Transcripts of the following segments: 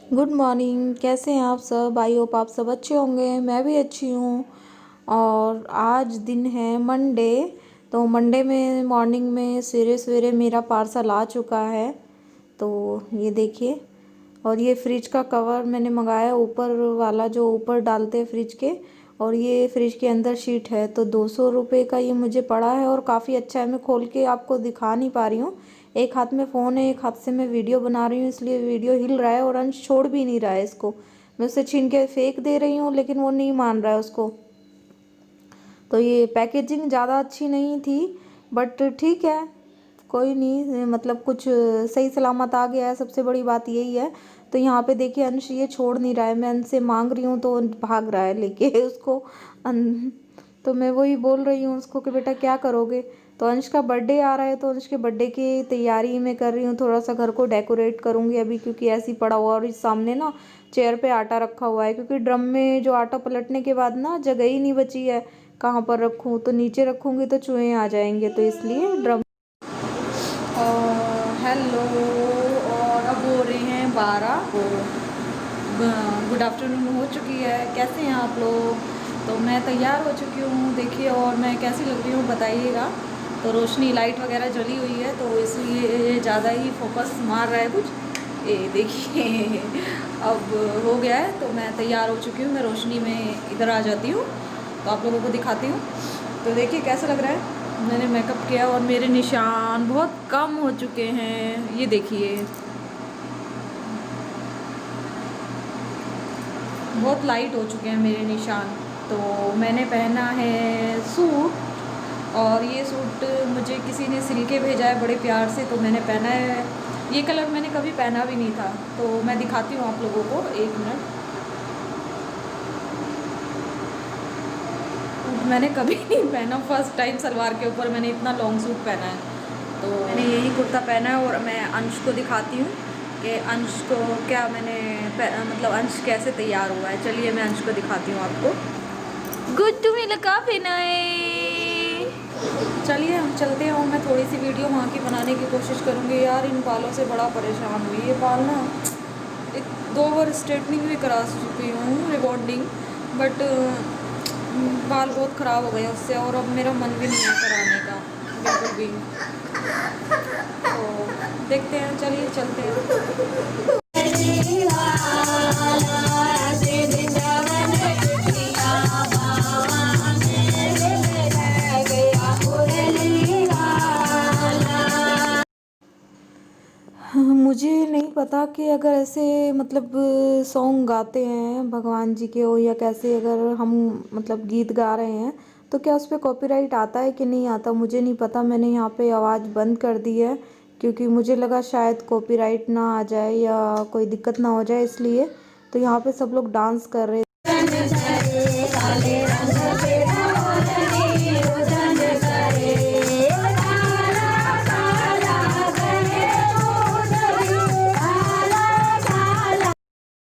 Good morning. कैसे हैं आप सब? आई होप आप सब अच्छे होंगे। मैं भी अच्छी हूँ। और आज दिन है मंडे। तो मंडे में मॉर्निंग में सवेरे सवेरे मेरा पार्सल आ चुका है। तो ये देखिए। और ये फ्रिज का कवर मैंने मंगाया, ऊपर वाला जो ऊपर डालते हैं फ्रिज के। और ये फ्रिज के अंदर शीट है, तो 200 रुपये का ये मुझे पड़ा है और काफ़ी अच्छा है। मैं खोल के आपको दिखा नहीं पा रही हूँ, एक हाथ में फ़ोन है, एक हाथ से मैं वीडियो बना रही हूँ, इसलिए वीडियो हिल रहा है और अंश छोड़ भी नहीं रहा है इसको। मैं उसे छीन के फेंक दे रही हूँ लेकिन वो नहीं मान रहा है उसको। तो ये पैकेजिंग ज़्यादा अच्छी नहीं थी, बट ठीक है, कोई नहीं, मतलब कुछ सही सलामत आ गया है, सबसे बड़ी बात यही है। तो यहाँ पे देखिए अंश ये छोड़ नहीं रहा है, मैं अंश से मांग रही हूँ तो भाग रहा है लेके उसको। तो मैं वही बोल रही हूँ उसको कि बेटा क्या करोगे। तो अंश का बर्थडे आ रहा है, तो अंश के बर्थडे की तैयारी मैं कर रही हूँ, थोड़ा सा घर को डेकोरेट करूँगी अभी, क्योंकि ऐसे ही पड़ा हुआ और इस सामने ना चेयर पे आटा रखा हुआ है, क्योंकि ड्रम में जो आटा पलटने के बाद ना जगह ही नहीं बची है कहाँ पर रखूँ। तो नीचे रखूँगी तो चूहे आ जाएंगे, तो इसलिए ड्रम। और हेलो, और अब हो रहे हैं 12। गुड आफ्टरनून हो चुकी है। कैसे हैं आप लोग? तो मैं तैयार हो चुकी हूँ, देखिए, और मैं कैसी लग रही हूँ बताइएगा। तो रोशनी लाइट वगैरह जली हुई है, तो इसलिए ज़्यादा ही फोकस मार रहा है कुछ। ये देखिए अब हो गया है, तो मैं तैयार हो चुकी हूँ। मैं रोशनी में इधर आ जाती हूँ तो आप लोगों को दिखाती हूँ। तो देखिए कैसा लग रहा है। मैंने मेकअप किया और मेरे निशान बहुत कम हो चुके हैं, ये देखिए, बहुत लाइट हो चुके हैं मेरे निशान। तो मैंने पहना है सूट, और ये सूट मुझे किसी ने सिल के भेजा है बड़े प्यार से, तो मैंने पहना है। ये कलर मैंने कभी पहना भी नहीं था, तो मैं दिखाती हूँ आप लोगों को, एक मिनट। मैंने कभी नहीं पहना, फर्स्ट टाइम सलवार के ऊपर मैंने इतना लॉन्ग सूट पहना है। तो मैंने यही कुर्ता पहना है, और मैं अंश को दिखाती हूँ कि अंश को क्या मैंने मतलब अंश कैसे तैयार हुआ है। चलिए मैं अंश को दिखाती हूँ आपको। गुड्डू मेरा का पहना है। चलिए हम चलते हैं, और मैं थोड़ी सी वीडियो वहाँ की बनाने की कोशिश करूँगी। यार इन बालों से बड़ा परेशान हुई, ये बाल ना, एक 2 बार स्ट्रेटनिंग भी करा चुकी हूँ, रिबॉन्डिंग, बट बाल बहुत ख़राब हो गए उससे, और अब मेरा मन भी नहीं है कराने का बिल्कुल भी। तो देखते हैं, चलिए चलते हैं। मुझे नहीं पता कि अगर ऐसे मतलब सॉन्ग गाते हैं भगवान जी के हो या कैसे, अगर हम मतलब गीत गा रहे हैं तो क्या उस पर कॉपीराइट आता है कि नहीं आता, मुझे नहीं पता। मैंने यहाँ पे आवाज़ बंद कर दी है, क्योंकि मुझे लगा शायद कॉपीराइट ना आ जाए या कोई दिक्कत ना हो जाए, इसलिए। तो यहाँ पे सब लोग डांस कर रहे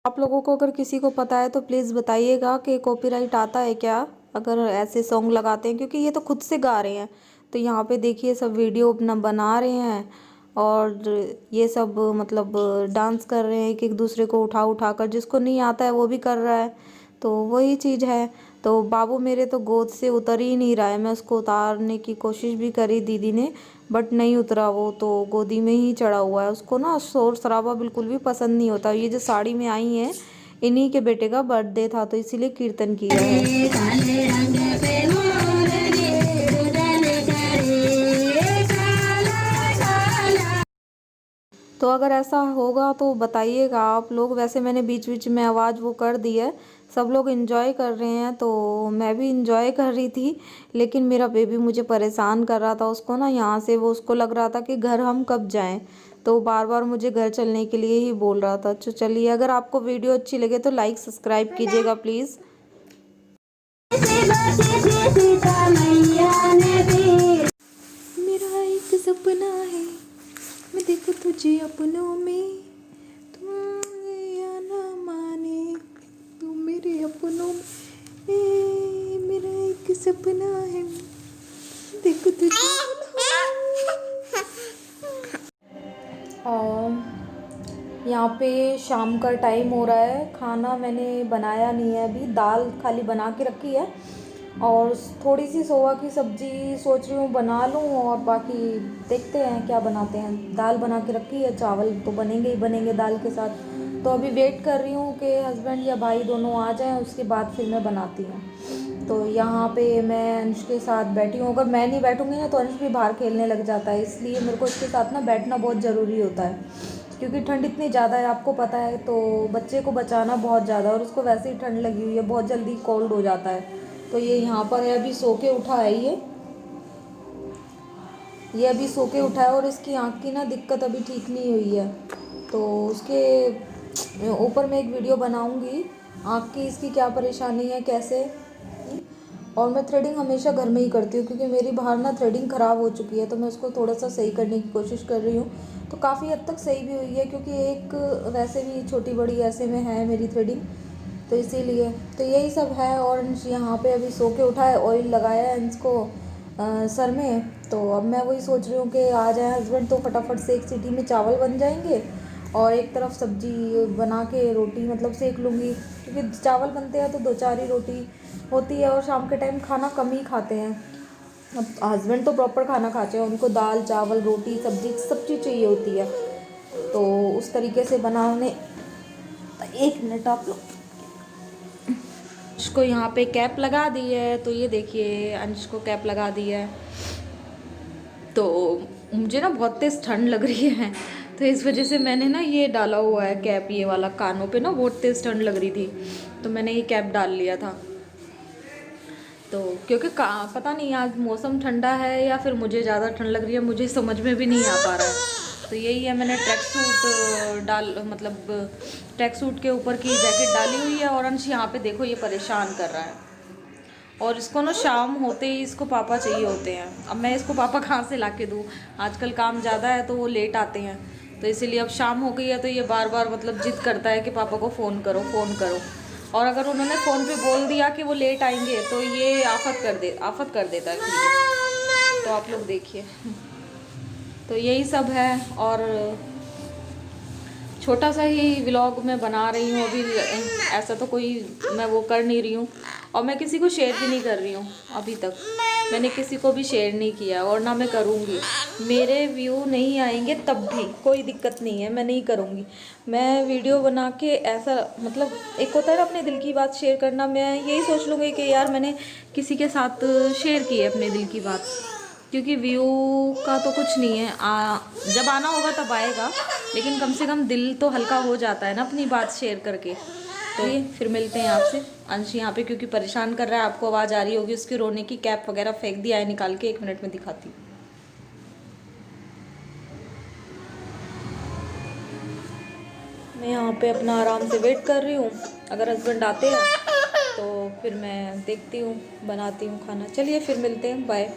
आप लोगों को अगर किसी को पता है तो प्लीज़ बताइएगा कि कॉपीराइट आता है क्या अगर ऐसे सॉन्ग लगाते हैं, क्योंकि ये तो खुद से गा रहे हैं। तो यहाँ पे देखिए सब वीडियो अपना बना रहे हैं, और ये सब मतलब डांस कर रहे हैं, एक एक दूसरे को उठा उठा कर, जिसको नहीं आता है वो भी कर रहा है। तो वही चीज़ है। तो बाबू मेरे तो गोद से उतर ही नहीं रहा है, मैं उसको उतारने की कोशिश भी करी दीदी ने, बट नहीं उतरा, वो तो गोदी में ही चढ़ा हुआ है। उसको ना शोर शराबा बिल्कुल भी पसंद नहीं होता। ये जो साड़ी में आई है, इन्हीं के बेटे का बर्थडे था, तो इसीलिए कीर्तन किया है। तो अगर ऐसा होगा तो बताइएगा आप लोग। वैसे मैंने बीच बीच में आवाज़ वो कर दी है, सब लोग एंजॉय कर रहे हैं, तो मैं भी एंजॉय कर रही थी। लेकिन मेरा बेबी मुझे परेशान कर रहा था, उसको ना यहाँ से वो, उसको लग रहा था कि घर हम कब जाएं, तो बार बार मुझे घर चलने के लिए ही बोल रहा था। तो चलिए, अगर आपको वीडियो अच्छी लगे तो लाइक सब्सक्राइब कीजिएगा प्लीज़। मेरा एक सपना है, मैं देखूं तुझे अपनों में, तुम या ना माने, तुम मेरे अपनों में। मेरा एक सपना है, देखो तुझे। और यहाँ यहाँ पे शाम का टाइम हो रहा है। खाना मैंने बनाया नहीं है अभी, दाल खाली बना के रखी है और थोड़ी सी सोया की सब्ज़ी सोच रही हूँ बना लूँ, और बाकी देखते हैं क्या बनाते हैं। दाल बना के रखी है, चावल तो बनेंगे ही बनेंगे दाल के साथ। तो अभी वेट कर रही हूँ कि हस्बैंड या भाई दोनों आ जाएं, उसके बाद फिर मैं बनाती हूँ। तो यहाँ पे मैं अंश के साथ बैठी हूँ। अगर मैं नहीं बैठूँगी ना तो अंश भी बाहर खेलने लग जाता है, इसलिए मेरे को इसके साथ ना बैठना बहुत ज़रूरी होता है, क्योंकि ठंड इतनी ज़्यादा है आपको पता है। तो बच्चे को बचाना बहुत ज़्यादा, और उसको वैसे ही ठंड लगी हुई है, बहुत जल्दी कोल्ड हो जाता है। तो ये यहाँ पर है, अभी सो के उठा है ये अभी सो के उठा है, और इसकी आँख की ना दिक्कत अभी ठीक नहीं हुई है। तो उसके ऊपर मैं एक वीडियो बनाऊंगी आँख की, इसकी क्या परेशानी है कैसे। और मैं थ्रेडिंग हमेशा घर में ही करती हूँ, क्योंकि मेरी बाहर ना थ्रेडिंग ख़राब हो चुकी है, तो मैं उसको थोड़ा सा सही करने की कोशिश कर रही हूँ। तो काफ़ी हद तक सही भी हुई है, क्योंकि एक वैसे भी छोटी बड़ी ऐसे में है मेरी थ्रेडिंग, तो इसीलिए। तो यही सब है। और यहाँ पे अभी सो के उठा है, ऑयल लगाया है इसको सर में। तो अब मैं वही सोच रही हूँ कि आ जाए हस्बैंड तो फटाफट से एक सीटी में चावल बन जाएंगे, और एक तरफ सब्जी बना के रोटी मतलब सेक लूँगी, क्योंकि चावल बनते हैं तो 2-4 ही रोटी होती है, और शाम के टाइम खाना कम ही खाते हैं। अब हस्बैंड तो प्रॉपर खाना खाते हैं, उनको दाल चावल रोटी सब्जी सब चीज़ चाहिए होती है। तो उस तरीके से बनाने। एक मिनट आप लोग, अंश को यहाँ पे कैप लगा दी है, तो ये देखिए अंश को कैप लगा दी है। तो मुझे ना बहुत तेज़ ठंड लग रही है, तो इस वजह से मैंने ना ये डाला हुआ है कैप, ये वाला कानों पे ना बहुत तेज़ ठंड लग रही थी, तो मैंने ये कैप डाल लिया था। तो क्योंकि पता नहीं आज मौसम ठंडा है या फिर मुझे ज़्यादा ठंड लग रही है, मुझे समझ में भी नहीं आ पा रहा है। तो यही है, मैंने ट्रैक सूट मतलब ट्रैक सूट के ऊपर की जैकेट डाली हुई है, और अंश यहाँ पे देखो ये परेशान कर रहा है, और इसको ना शाम होते ही इसको पापा चाहिए होते हैं। अब मैं इसको पापा कहाँ से ला के दूँ, आजकल काम ज़्यादा है तो वो लेट आते हैं, तो इसीलिए अब शाम हो गई है तो ये बार बार मतलब जिद करता है कि पापा को फ़ोन करो फ़ोन करो। और अगर उन्होंने फ़ोन पे बोल दिया कि वो लेट आएंगे तो ये आफत कर देता है फिर ये। तो आप लोग देखिए, तो यही सब है। और छोटा सा ही व्लॉग मैं बना रही हूँ अभी, ऐसा तो कोई मैं वो कर नहीं रही हूँ, और मैं किसी को शेयर भी नहीं कर रही हूँ। अभी तक मैंने किसी को भी शेयर नहीं किया, और ना मैं करूँगी। मेरे व्यू नहीं आएंगे तब भी कोई दिक्कत नहीं है, मैं नहीं करूँगी। मैं वीडियो बना के ऐसा मतलब एक होता है ना अपने दिल की बात शेयर करना, मैं यही सोच लूँगी कि यार मैंने किसी के साथ शेयर की है अपने दिल की बात, क्योंकि व्यू का तो कुछ नहीं है, जब आना होगा तब आएगा, लेकिन कम से कम दिल तो हल्का हो जाता है ना अपनी बात शेयर करके। तो ये फिर मिलते हैं आपसे। अंश यहाँ पे क्योंकि परेशान कर रहा है, आपको आवाज़ आ रही होगी उसकी रोने की, कैप वगैरह फेंक दिया है निकाल के, 1 मिनट में दिखाती हूँ। मैं यहाँ पे अपना आराम से वेट कर रही हूँ, अगर हस्बैंड आते हैं तो फिर मैं देखती हूँ बनाती हूँ खाना। चलिए फिर मिलते हैं, बाय।